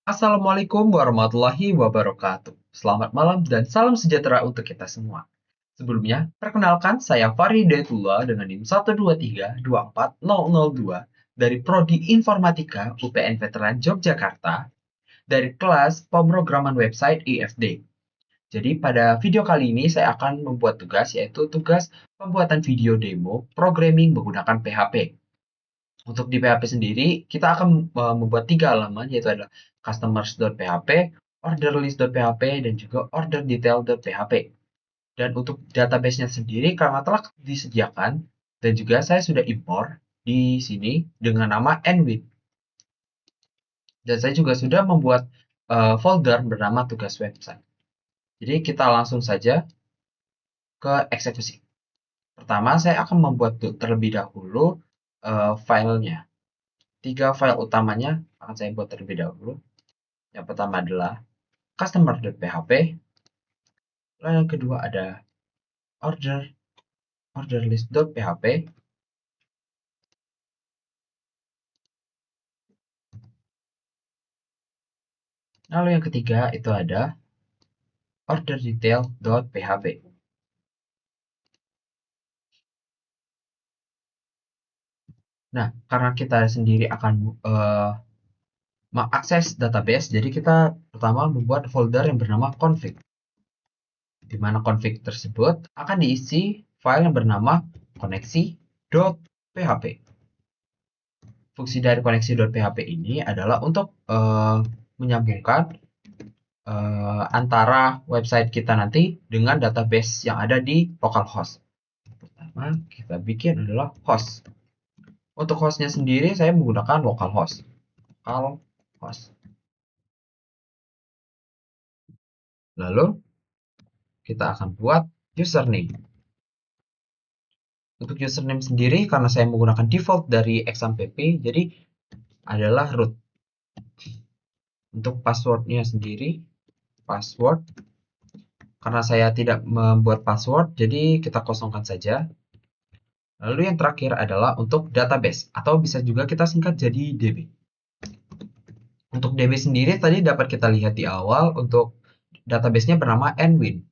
Assalamualaikum warahmatullahi wabarakatuh. Selamat malam dan salam sejahtera untuk kita semua. Sebelumnya, perkenalkan saya Faridetullah dengan NIM 123240002 dari Prodi Informatika UPN Veteran Yogyakarta dari kelas pemrograman website IFD. Jadi pada video kali ini saya akan membuat tugas yaitu tugas pembuatan video demo programming menggunakan PHP. Untuk di PHP sendiri, kita akan membuat tiga halaman, yaitu adalah customers.php, orderlist.php, dan juga orderdetail.php. Dan untuk database-nya sendiri, karena telah disediakan, dan juga saya sudah impor di sini dengan nama nwin. Dan saya juga sudah membuat folder bernama tugas website. Jadi kita langsung saja ke eksekusi. Pertama, saya akan membuat terlebih dahulu filenya. Tiga file utamanya akan saya buat terlebih dahulu. Yang pertama adalah customer.php, lalu yang kedua ada orderlist.php, lalu yang ketiga itu ada orderdetail.php. Nah, karena kita sendiri akan mengakses database, jadi kita pertama membuat folder yang bernama config. Di mana config tersebut akan diisi file yang bernama koneksi.php. Fungsi dari koneksi.php ini adalah untuk menyambungkan antara website kita nanti dengan database yang ada di localhost. Pertama, kita bikin adalah host. Untuk hostnya sendiri, saya menggunakan localhost. Localhost. Lalu, kita akan buat username. Untuk username sendiri, karena saya menggunakan default dari XAMPP, jadi adalah root. Untuk passwordnya sendiri, password. Karena saya tidak membuat password, jadi kita kosongkan saja. Lalu yang terakhir adalah untuk database, atau bisa juga kita singkat jadi DB. Untuk DB sendiri tadi dapat kita lihat di awal, untuk database-nya bernama nwin.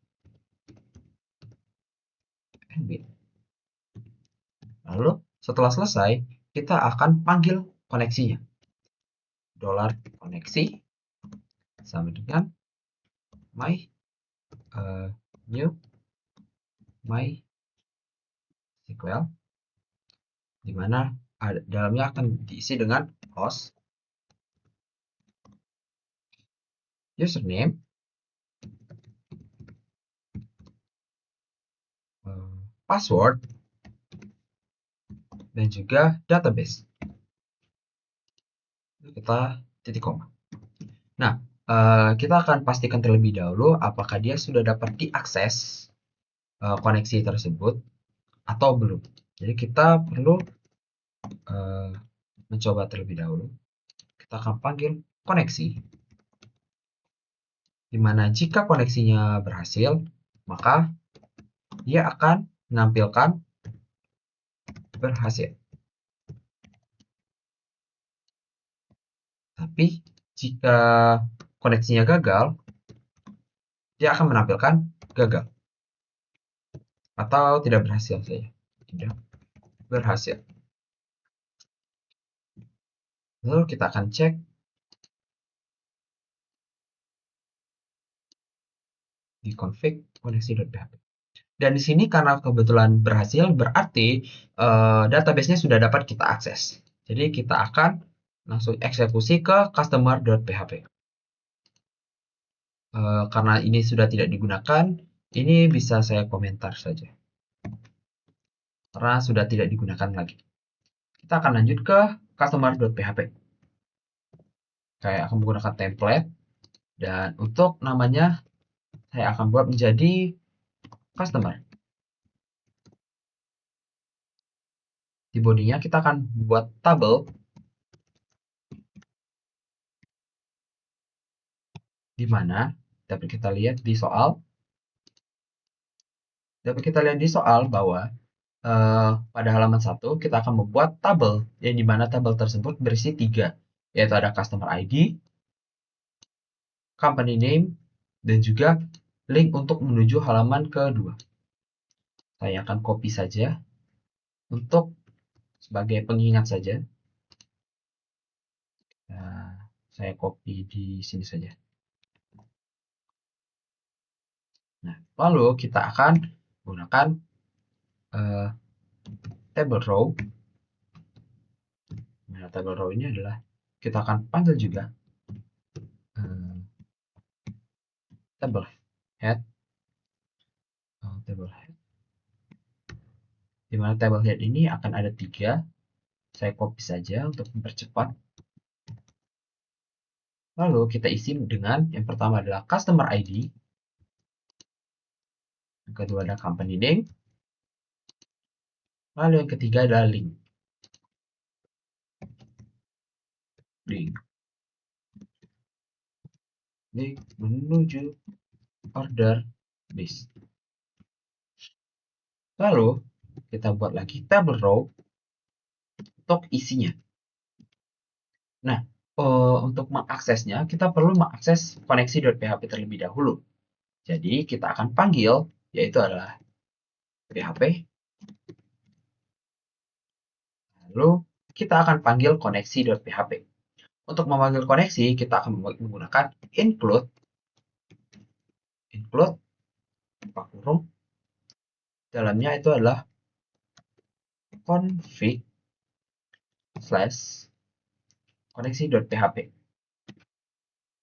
Lalu setelah selesai, kita akan panggil koneksinya. $koneksi sama dengan my new MySQL, di mana dalamnya akan diisi dengan host, username, password, dan juga database. Kita titik koma. Nah, kita akan pastikan terlebih dahulu apakah dia sudah dapat diakses koneksi tersebut atau belum. Jadi kita perlu mencoba terlebih dahulu. Kita akan panggil koneksi, di mana jika koneksinya berhasil, maka dia akan menampilkan berhasil. Tapi jika koneksinya gagal, dia akan menampilkan gagal atau tidak berhasil saja. Tidak berhasil. Lalu kita akan cek di config koneksi.php. Dan di sini karena kebetulan berhasil, berarti database-nya sudah dapat kita akses. Jadi kita akan langsung eksekusi ke customer.php. Karena ini sudah tidak digunakan, ini bisa saya komentar saja. Karena sudah tidak digunakan lagi. Kita akan lanjut ke customer.php. Saya akan menggunakan template. Dan untuk namanya, saya akan buat menjadi customer. Di bodinya kita akan buat tabel, di mana dapat kita lihat di soal bahwa pada halaman 1 kita akan membuat tabel, yang dimana tabel tersebut berisi 3, yaitu ada customer ID, company name, dan juga link untuk menuju halaman kedua. Saya akan copy saja untuk sebagai pengingat saja. Nah, saya copy di sini saja. Nah, lalu kita akan gunakan table row. Nah, table row ini adalah kita akan panggil juga table head. Table head. Di mana table head ini akan ada 3. Saya copy saja untuk mempercepat. Lalu kita isi dengan yang pertama adalah customer ID. Yang kedua adalah company name. Lalu yang ketiga adalah link. Link menuju order list. Lalu kita buat lagi table row untuk isinya. Nah, untuk mengaksesnya kita perlu mengakses koneksi.php terlebih dahulu. Jadi kita akan panggil, yaitu adalah php. Lalu kita akan panggil koneksi.php. Untuk memanggil koneksi, kita akan menggunakan include buka kurung, dalamnya itu adalah config / koneksi.php.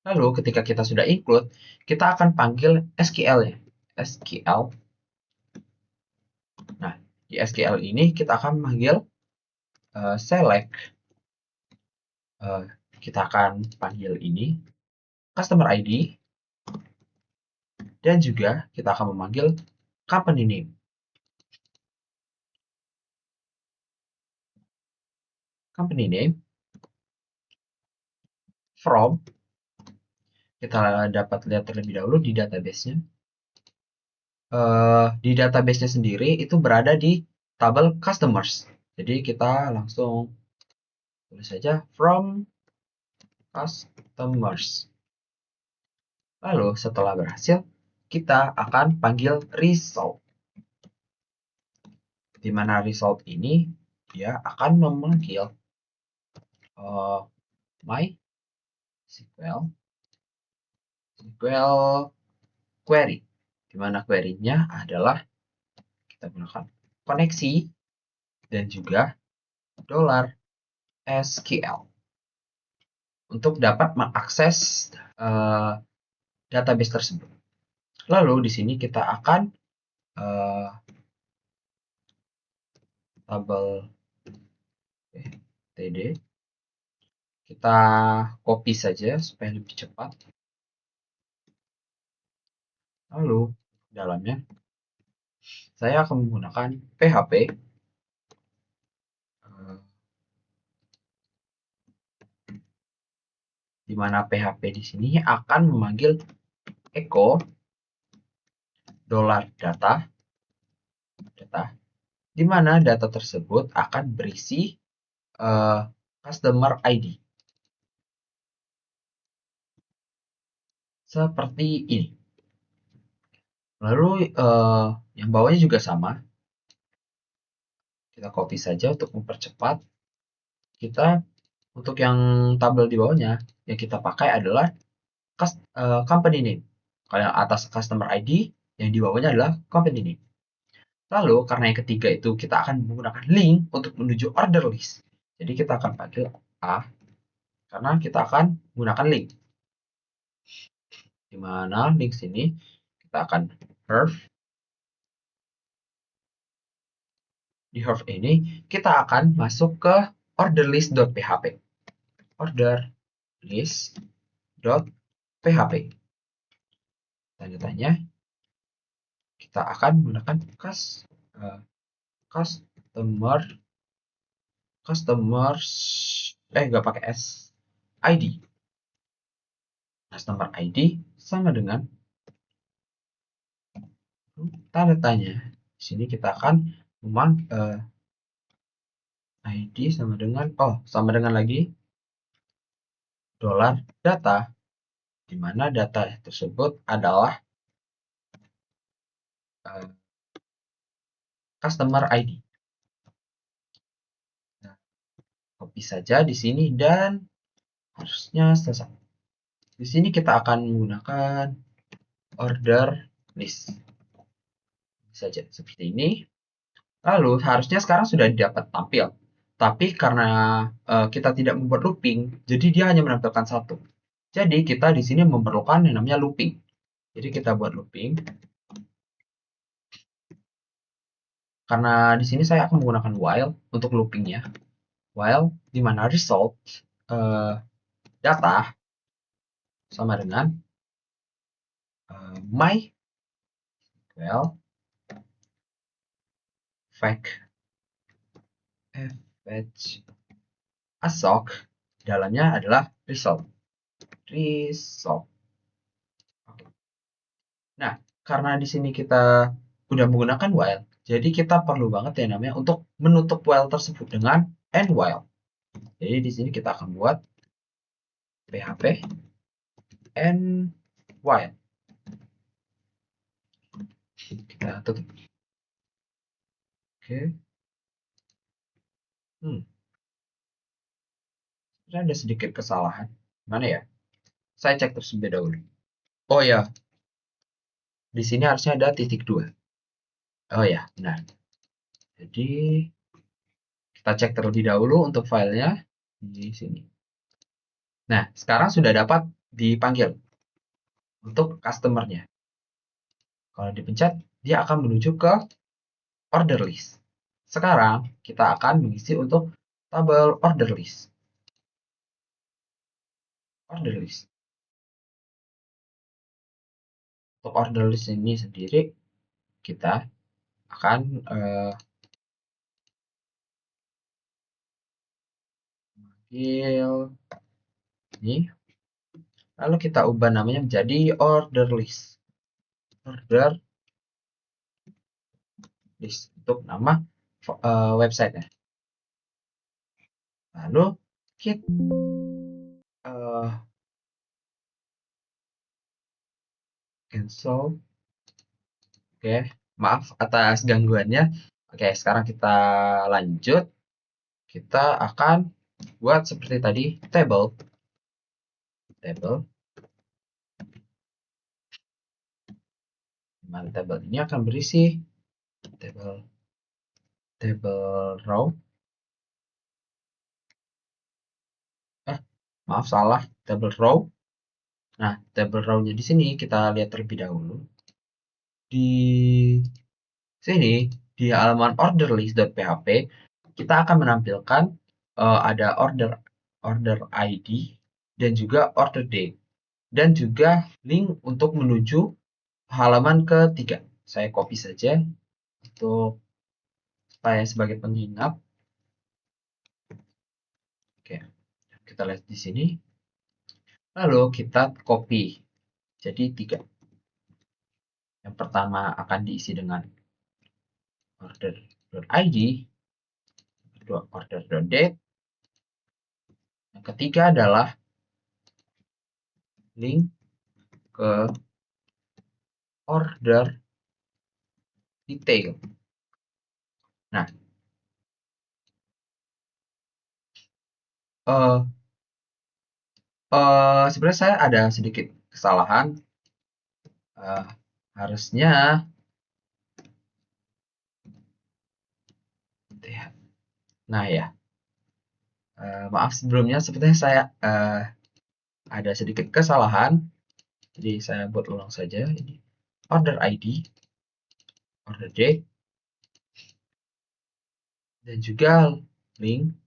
Lalu ketika kita sudah include, kita akan panggil SQL-nya. SQL. Nah, di SQL ini kita akan memanggil select. Kita akan panggil ini customer ID. Dan juga kita akan memanggil company name. Company name from, kita dapat lihat terlebih dahulu di database-nya. Di database-nya sendiri itu berada di tabel customers. Jadi kita langsung tulis saja from customers. Lalu setelah berhasil, kita akan panggil result. Di mana result ini dia akan memanggil MySQL query, di mana query-nya adalah kita gunakan koneksi dan juga $SQL untuk dapat mengakses database tersebut. Lalu di sini kita akan tabel td, kita copy saja supaya lebih cepat. Lalu dalamnya saya akan menggunakan PHP di mana PHP di sini akan memanggil echo $data, di mana data tersebut akan berisi customer ID. Seperti ini. Lalu yang bawahnya juga sama. Kita copy saja untuk mempercepat. Kita untuk yang tabel di bawahnya yang kita pakai adalah company name. Kalau yang atas customer ID, yang di bawahnya adalah company name. Lalu karena yang ketiga itu kita akan menggunakan link untuk menuju order list. Jadi kita akan panggil A karena kita akan menggunakan link. Di mana link sini kita akan herf. Di herf ini kita akan masuk ke orderlist.php. Orderlist.php. Tanda-tanya kita akan menggunakan customers nggak pakai s, ID. Customer ID sama dengan tanda tanya. Di sini kita akan ID sama dengan lagi $data. di mana data tersebut adalah customer ID. Nah, copy saja di sini dan harusnya selesai. Di sini kita akan menggunakan order list saja seperti ini. Lalu harusnya sekarang sudah dapat tampil. Tapi karena kita tidak membuat looping, jadi dia hanya menampilkan satu. Jadi kita di sini memerlukan yang namanya looping. Jadi kita buat looping. Karena di sini saya akan menggunakan while untuk loopingnya. While di mana result data sama dengan my fetch assoc dalamnya adalah result. Nah, karena di sini kita udah menggunakan while, jadi kita perlu banget yang namanya untuk menutup while tersebut dengan end while. Jadi di sini kita akan buat php end while. Kita tutup. Oke. Ada sedikit kesalahan. Mana ya? Saya cek terlebih dahulu. Oh ya, di sini harusnya ada titik 2. Oh ya, benar. Jadi kita cek terlebih dahulu untuk filenya di sini. Nah, sekarang sudah dapat dipanggil untuk customer-nya. Kalau dipencet, dia akan menuju ke order list. Sekarang kita akan mengisi untuk tabel order list. Order list. Untuk order list ini sendiri, kita akan panggil ini. Lalu kita ubah namanya menjadi order list. Order list untuk nama website-nya. Lalu kita cancel. Oke, maaf atas gangguannya. Oke, sekarang kita lanjut. Kita akan buat seperti tadi, table. Dimana table ini akan berisi table row. Maaf salah, table row. Nah, table row-nya di sini kita lihat terlebih dahulu. Di sini di halaman orderlist.php kita akan menampilkan ada order ID dan juga order date dan juga link untuk menuju halaman ketiga. Saya copy saja untuk supaya sebagai pengingat. Oke, kita lihat di sini. Lalu kita copy jadi 3. Yang pertama akan diisi dengan order.id, kedua order.date, yang ketiga adalah link ke order detail. Nah, sebenarnya saya ada sedikit kesalahan. Harusnya nah ya, maaf sebelumnya sepertinya saya ada sedikit kesalahan. Jadi saya buat ulang saja ini. Order ID, order date, dan juga link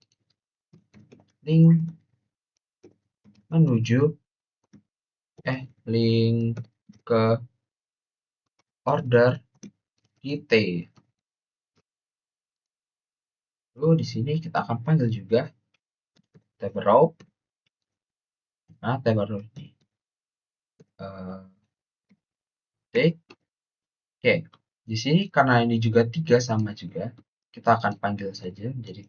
menuju link ke order detail. Lalu di sini kita akan panggil juga table row. Nah, table row ini date. Oke, di sini karena ini juga 3 sama juga, kita akan panggil saja menjadi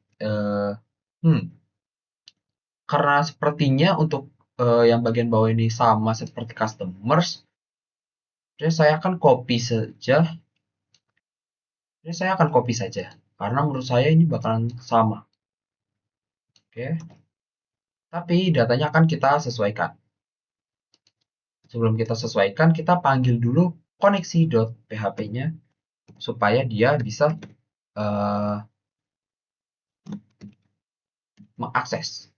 karena sepertinya untuk yang bagian bawah ini sama seperti customers, jadi saya akan copy saja. Jadi saya akan copy saja karena menurut saya ini bakalan sama. Oke, tapi datanya akan kita sesuaikan. Sebelum kita sesuaikan, kita panggil dulu koneksi.php-nya supaya dia bisa uh, mengakses.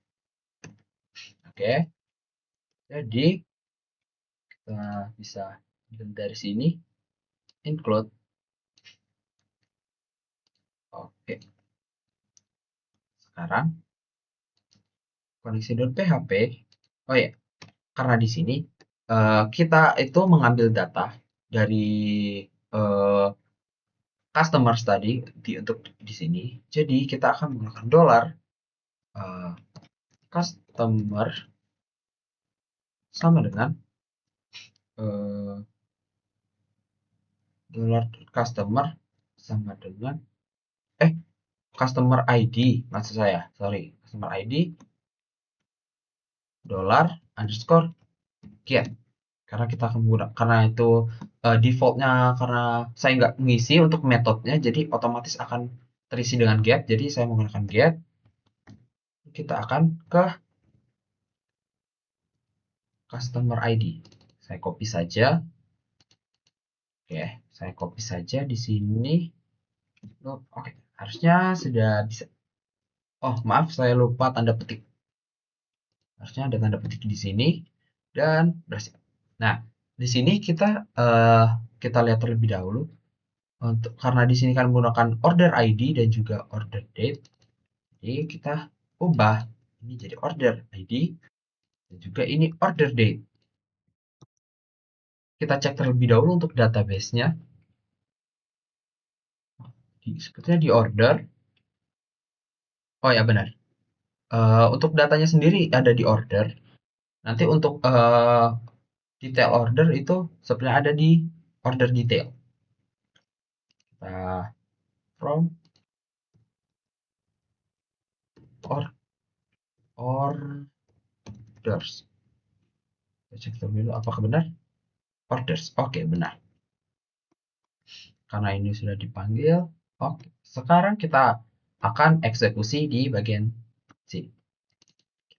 Oke, jadi kita bisa dari sini include. Oke, sekarang koneksi.php. Oh ya, karena di sini kita itu mengambil data dari uh, customers tadi untuk di sini. Jadi kita akan menggunakan dolar customer sama dengan dolar customer sama dengan customer ID, maksud saya, sorry, customer ID dolar underscore get, karena kita akan menggunakan, karena itu defaultnya, karena saya nggak mengisi untuk metodenya, jadi otomatis akan terisi dengan get. Jadi saya menggunakan get. Kita akan ke customer ID. Saya copy saja. Oke, saya copy saja di sini. Oke, harusnya sudah bisa. Oh, maaf, saya lupa tanda petik. Harusnya ada tanda petik di sini dan berhasil. Nah, di sini kita lihat terlebih dahulu untuk, karena di sini kan menggunakan order ID dan juga order date. Jadi kita ubah ini jadi order ID dan juga ini order date. Kita cek terlebih dahulu untuk database-nya. Sepertinya di order. Oh ya, benar. Untuk datanya sendiri ada di order. Nanti untuk detail order itu sebenarnya ada di order detail. Kita from orders. Kita cek dulu apakah benar. Orders. Oke, benar. Karena ini sudah dipanggil. Oke, sekarang kita akan eksekusi di bagian sini.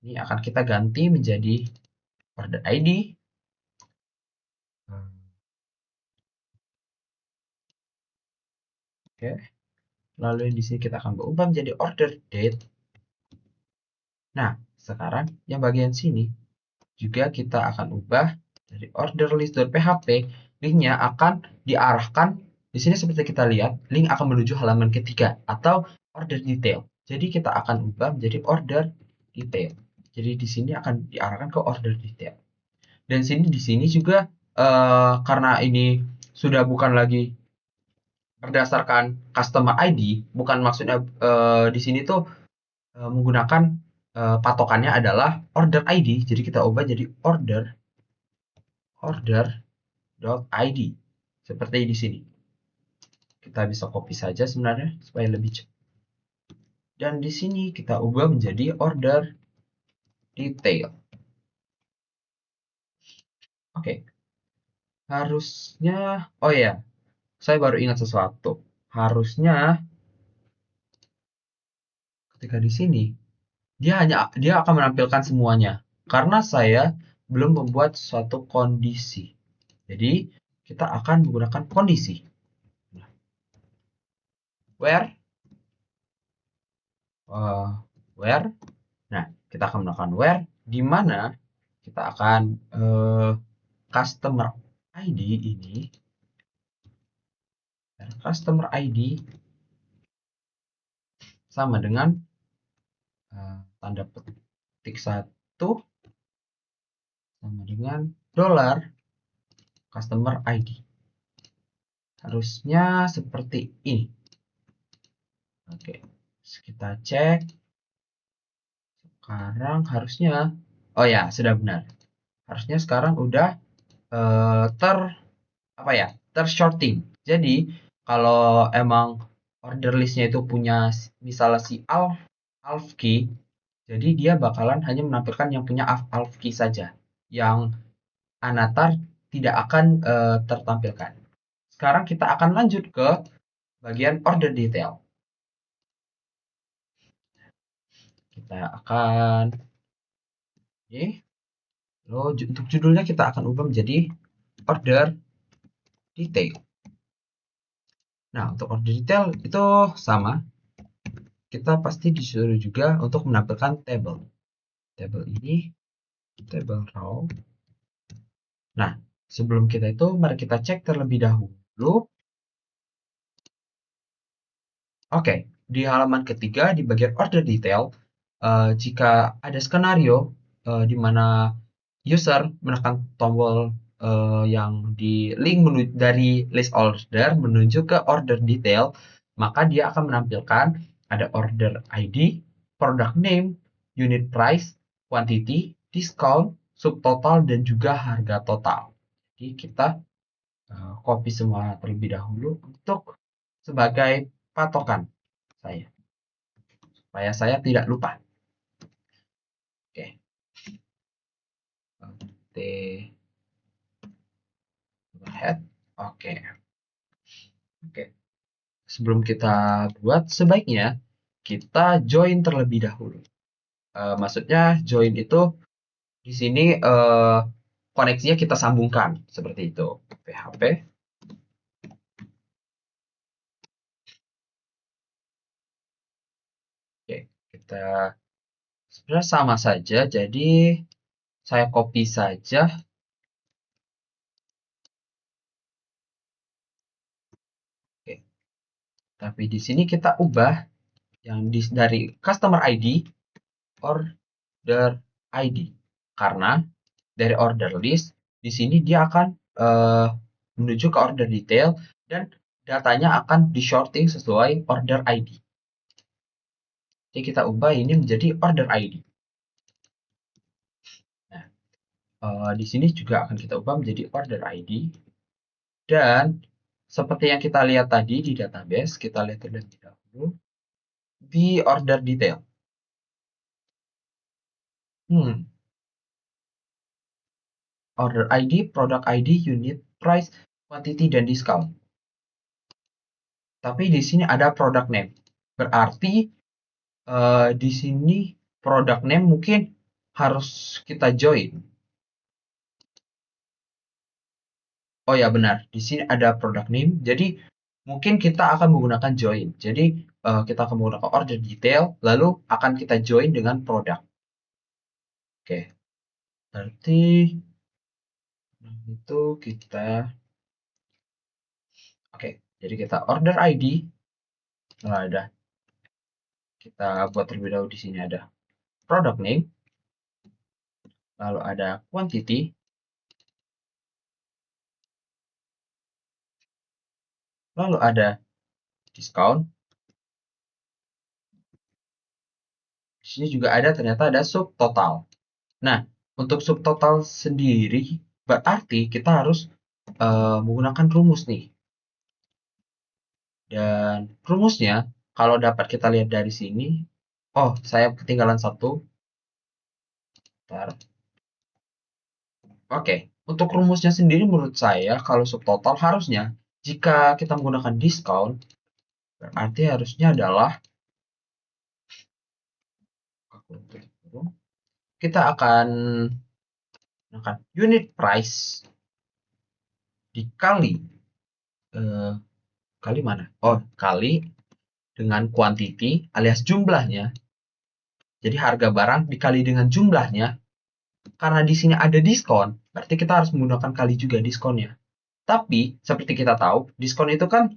Ini akan kita ganti menjadi order ID. Oke. Lalu di sini kita akan berubah menjadi order date. Nah, sekarang yang bagian sini juga kita akan ubah dari order list.php. Linknya akan diarahkan di sini seperti kita lihat, link akan menuju halaman ketiga atau order detail. Jadi kita akan ubah menjadi order detail. Jadi di sini akan diarahkan ke order detail. Dan di sini juga karena ini sudah bukan lagi berdasarkan customer ID, bukan maksudnya di sini tuh menggunakan patokannya adalah order ID. Jadi kita ubah jadi order.id seperti di sini. Kita bisa copy saja sebenarnya supaya lebih cepat. Dan di sini kita ubah menjadi order detail. Oke. Harusnya, oh ya, saya baru ingat sesuatu. Harusnya ketika di sini dia akan menampilkan semuanya karena saya belum membuat suatu kondisi. Jadi kita akan menggunakan kondisi. Where where. Nah, kita akan menggunakan where di mana kita akan customer ID ini, customer ID sama dengan tanda petik 1 sama dengan dolar customer ID. Harusnya seperti ini. Oke, kita cek. Sekarang harusnya, oh ya, sudah benar. Harusnya sekarang udah tersorting. Jadi kalau emang order listnya itu punya misalnya si alf key, Jadi dia bakalan hanya menampilkan yang punya alt key saja. Yang Anatar tidak akan tertampilkan. Sekarang kita akan lanjut ke bagian order detail. Kita akan untuk judulnya kita akan ubah menjadi order detail. Nah, untuk order detail itu sama. Kita pasti disuruh juga untuk menampilkan table. Table ini, table row. Nah, sebelum kita itu, mari kita cek terlebih dahulu. Oke, di halaman ketiga di bagian order detail, jika ada skenario di mana user menekan tombol yang di link dari list order menuju ke order detail, maka dia akan menampilkan ada order ID, product name, unit price, quantity, discount, subtotal, dan juga harga total. Jadi kita copy semua terlebih dahulu untuk sebagai patokan saya, supaya saya tidak lupa. Oke. T overhead. Oke. Oke. Sebelum kita buat, sebaiknya kita join terlebih dahulu. Maksudnya join itu di sini koneksinya kita sambungkan seperti itu. PHP. Oke, kita sebenarnya sama saja. Jadi saya copy saja. Oke. Tapi di sini kita ubah yang dari customer ID order ID, karena dari order list di sini dia akan menuju ke order detail dan datanya akan di sorting sesuai order ID. Jadi kita ubah ini menjadi order ID. Nah, di sini juga akan kita ubah menjadi order ID. Dan seperti yang kita lihat tadi di database, kita lihat terlebih dahulu di order detail. Order ID, product ID, unit price, quantity, dan discount. Tapi di sini ada product name. Berarti di sini product name mungkin harus kita join. Oh ya benar, di sini ada product name. Jadi mungkin kita akan menggunakan join. Jadi kita akan menggunakan order detail, lalu akan kita join dengan product. Oke, berarti itu kita. Oke, jadi kita order ID. Nah, ada. Kita buat terlebih dahulu di sini ada product name, lalu ada quantity, lalu ada discount. Di sini juga ada ternyata ada subtotal. Nah, untuk subtotal sendiri berarti kita harus menggunakan rumus nih. Dan rumusnya kalau dapat kita lihat dari sini, oh saya ketinggalan satu. Bentar. Oke, untuk rumusnya sendiri menurut saya kalau subtotal harusnya jika kita menggunakan discount berarti harusnya adalah kita akan menggunakan unit price dikali kali mana? Oh, kali dengan quantity alias jumlahnya. Jadi harga barang dikali dengan jumlahnya. Karena di sini ada diskon, berarti kita harus menggunakan kali juga diskonnya. Tapi seperti kita tahu, diskon itu kan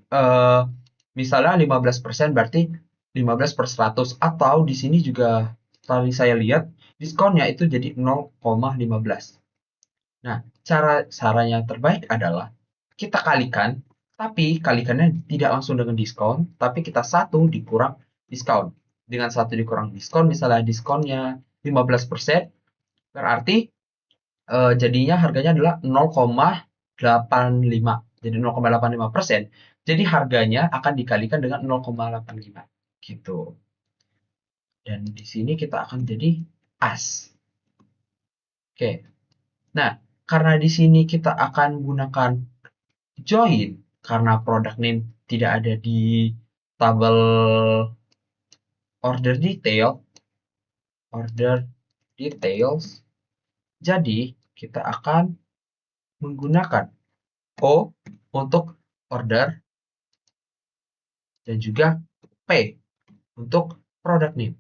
misalnya 15% berarti 15 per 100, atau di sini juga tadi saya lihat diskonnya itu jadi 0,15. Nah, caranya terbaik adalah kita kalikan, tapi kalikannya tidak langsung dengan diskon, tapi kita satu dikurang diskon. Dengan satu dikurang diskon, misalnya diskonnya 15%, berarti jadinya harganya adalah 0,85. Jadi 0,85%. Jadi harganya akan dikalikan dengan 0,85. Gitu. Dan di sini kita akan jadi as. Oke. Nah, karena di sini kita akan gunakan join karena product name tidak ada di tabel order details. Jadi, kita akan menggunakan O untuk order dan juga P untuk product name.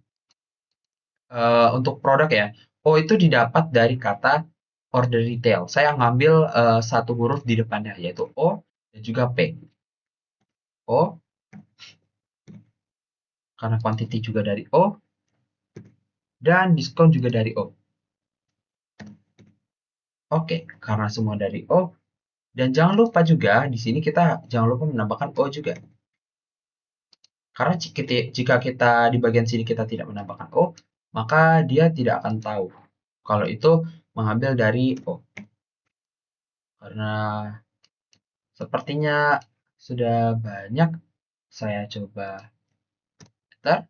Untuk produk ya, O itu didapat dari kata order detail. Saya ngambil satu huruf di depannya, yaitu O dan juga P. O, karena quantity juga dari O, dan diskon juga dari O. Oke, karena semua dari O, dan jangan lupa juga di sini kita jangan lupa menambahkan O juga. Karena jika kita di bagian sini kita tidak menambahkan O, maka dia tidak akan tahu kalau itu mengambil dari O. Karena sepertinya sudah banyak, saya coba enter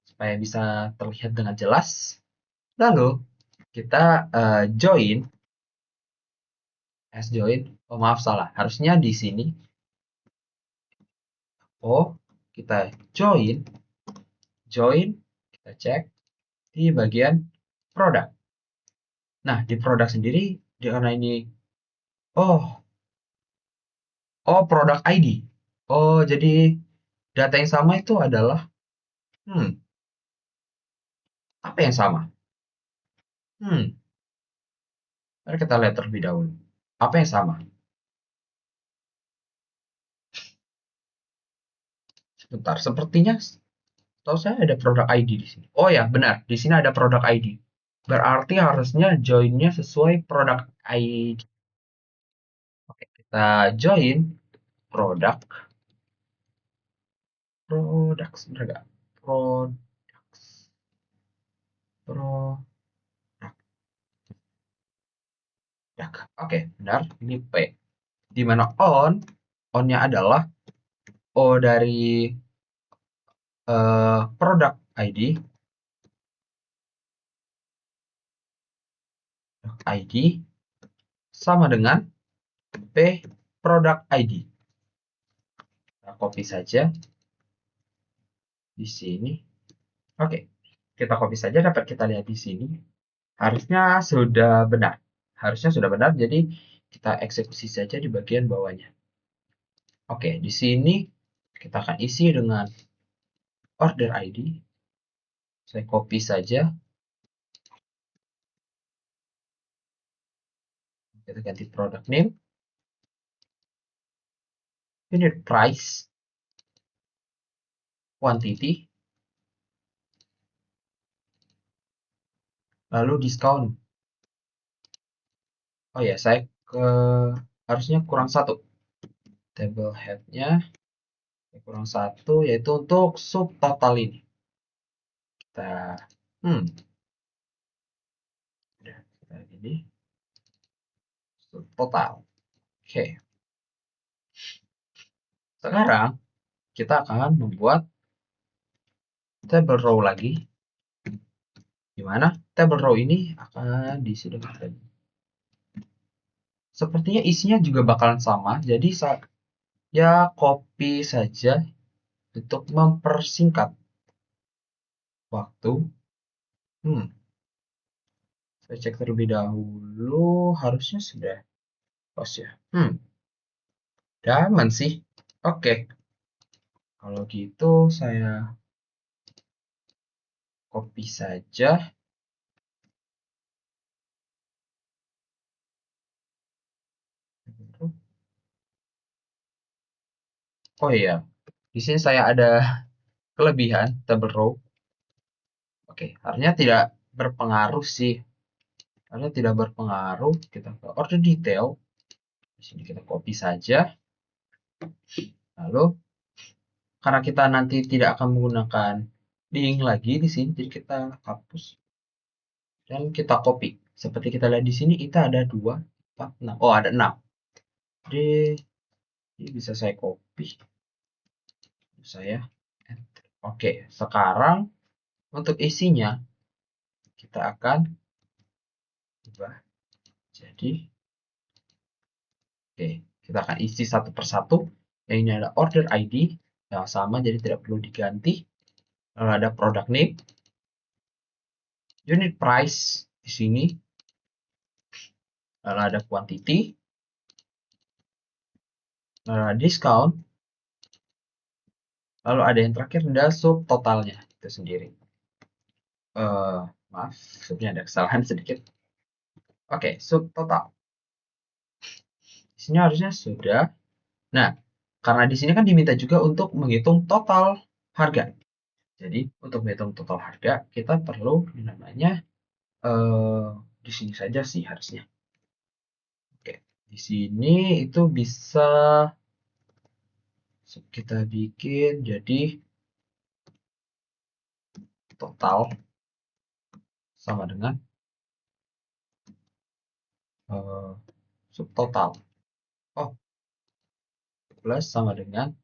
supaya bisa terlihat dengan jelas. Lalu kita join join. Oh maaf salah, harusnya di sini kita join kita cek di bagian produk. Nah di produk sendiri karena ini oh produk ID. Oh jadi data yang sama itu adalah apa yang sama? Mari kita lihat terlebih dahulu. Apa yang sama? Sebentar, sepertinya tahu saya ada produk ID di sini. Oh ya, benar. Di sini ada produk ID. Berarti harusnya join-nya sesuai produk ID. Oke, kita join produk. Produk, sebentar nggak? Produk. Produk. Oke, benar. Ini P. Di mana on-nya adalah O dari produk ID. ID sama dengan P produk ID. Kita copy saja di sini. Oke, kita copy saja, dapat kita lihat di sini. Harusnya sudah benar. Jadi kita eksekusi saja di bagian bawahnya. Oke, di sini kita akan isi dengan order ID. Saya copy saja. Kita ganti product name. Unit price. Quantity. Lalu diskon. Oh ya, saya harusnya kurang satu. Table head-nya kurang satu, yaitu untuk subtotal ini. Kita, kita ini subtotal. Oke. Sekarang kita akan membuat table row lagi. Di mana table row ini akan diisi dengan sepertinya isinya juga bakalan sama. Jadi ya copy saja untuk mempersingkat waktu. Saya cek terlebih dahulu, harusnya sudah pas ya. Aman sih. Oke. Kalau gitu saya copy saja. Oh iya, di sini saya ada kelebihan table row. Oke, harusnya tidak berpengaruh sih. Karena tidak berpengaruh, kita ke order detail. Di sini kita copy saja. Lalu karena kita nanti tidak akan menggunakan link lagi di sini, jadi kita hapus dan kita copy. Seperti kita lihat di sini, kita ada 2, 4, 6. Oh, ada 6. Jadi ini bisa saya copy. Saya oke, sekarang Untuk isinya kita akan ubah jadi oke, kita akan isi satu persatu. Yang ini ada order ID yang sama, jadi tidak perlu diganti. Lalu ada product name, unit price di sini, lalu ada quantity, lalu ada discount, lalu ada yang terakhir ada sub totalnya itu sendiri. Maaf, sebenarnya ada kesalahan sedikit. Oke, sub total. Di sini harusnya sudah. Nah, karena di sini kan diminta juga untuk menghitung total harga. Jadi untuk menghitung total harga kita perlu yang namanya di sini saja sih harusnya. Oke, di sini itu bisa kita bikin jadi total sama dengan subtotal. Oh, plus sama dengan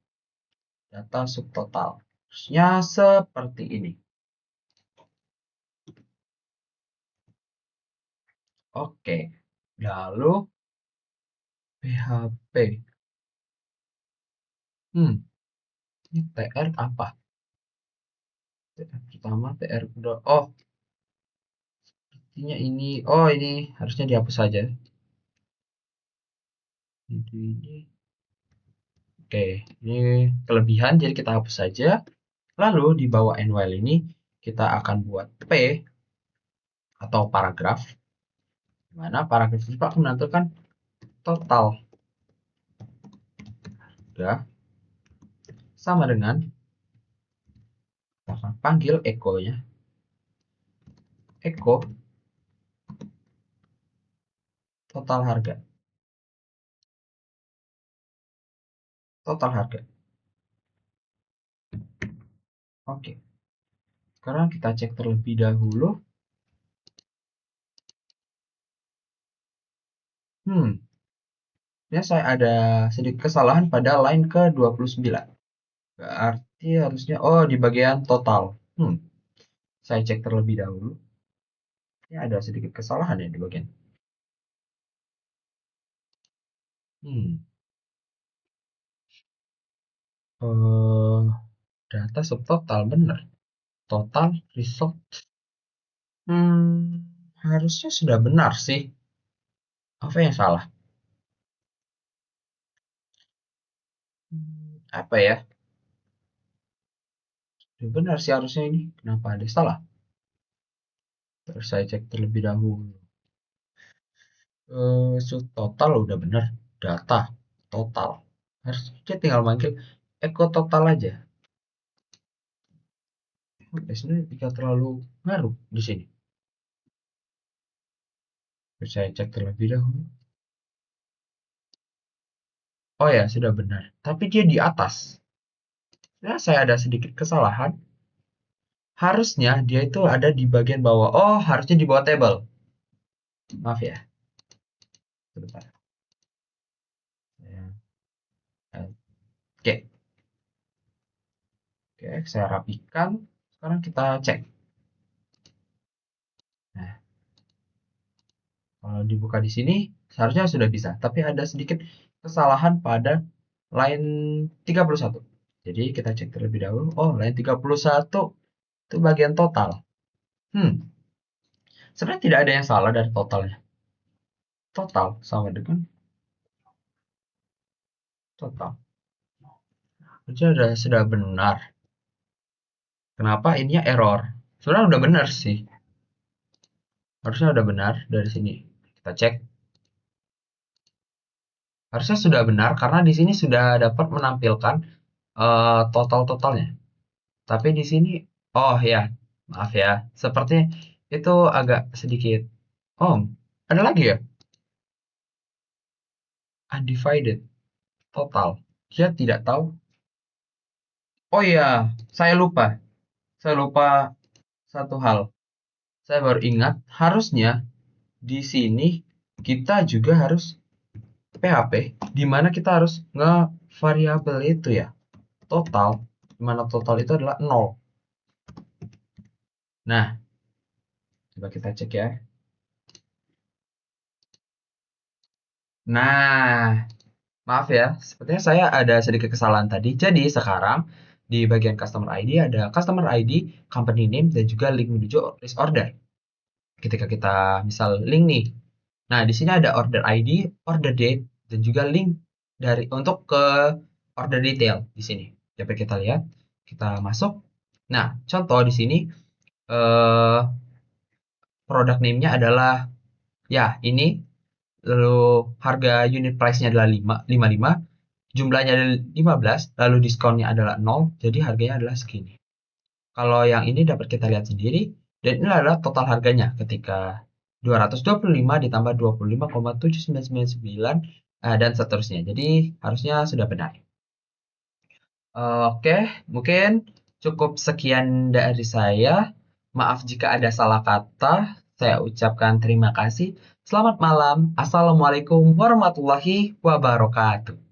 data subtotal. Harusnya seperti ini. Oke, lalu PHP. Ini TR apa? TR pertama, TR kedua. Oh, sepertinya ini. Oh, ini harusnya dihapus saja. Ini. Oke, ini kelebihan, jadi kita hapus saja. Lalu di bawah end while ini kita akan buat P atau paragraf. Di mana paragraf itu akan menentukan total harga sama dengan kita akan panggil echo-nya. Echo total harga. Total harga. Oke. Sekarang kita cek terlebih dahulu. Ya saya ada sedikit kesalahan pada line ke-29. Berarti harusnya, oh di bagian total. Saya cek terlebih dahulu. Ini ada sedikit kesalahan ya di bagian. Data subtotal benar. Total result. Harusnya sudah benar sih. Apa yang salah? Apa ya? Sudah benar sih harusnya ini. Kenapa ada salah? Terus saya cek terlebih dahulu. Total udah benar. Data total. Harusnya tinggal manggil Eko total aja. Sebenarnya tidak terlalu ngaruh di sini. Terus saya cek terlebih dahulu. Oh ya, sudah benar. Tapi dia di atas. Ya, saya ada sedikit kesalahan. Harusnya dia itu ada di bagian bawah. Oh, harusnya di bawah table. Maaf ya. Sebentar. Oke. Oke, saya rapikan. Sekarang kita cek. Nah, kalau dibuka di sini, seharusnya sudah bisa. Tapi ada sedikit kesalahan pada line 31. Jadi kita cek terlebih dahulu. Oh, line 31 itu bagian total. Sebenarnya tidak ada yang salah dari totalnya. Total sama dengan total. Sudah benar. Kenapa ininya error? Sebenarnya udah benar sih. Harusnya udah benar dari sini. Kita cek. Harusnya sudah benar karena di sini sudah dapat menampilkan total-totalnya. Tapi di sini, oh ya, maaf ya, sepertinya itu agak sedikit. Oh, ada lagi ya? Undivided total. Dia tidak tahu. Oh iya, saya lupa. Saya lupa satu hal. Saya baru ingat, harusnya di sini kita juga harus PHP, di mana kita harus nge-variabel itu ya, total, di mana total itu adalah 0. Nah, coba kita cek ya. Nah, maaf ya, sepertinya saya ada sedikit kesalahan tadi. Jadi sekarang di bagian customer ID ada customer ID, company name, dan juga link menuju list order. Ketika kita misal link nih. Nah, di sini ada order ID, order date, dan juga link dari untuk ke order detail di sini. Dapat kita lihat, kita masuk. Nah, contoh di sini eh, produk name-nya adalah ya ini, lalu harga unit price-nya adalah 55, jumlahnya adalah 15, lalu diskonnya adalah 0, jadi harganya adalah segini. Kalau yang ini dapat kita lihat sendiri, dan ini adalah total harganya ketika 225 ditambah 25,7999 dan seterusnya. Jadi harusnya sudah benar. Oke, mungkin cukup sekian dari saya. Maaf jika ada salah kata. Saya ucapkan terima kasih. Selamat malam. Assalamualaikum warahmatullahi wabarakatuh.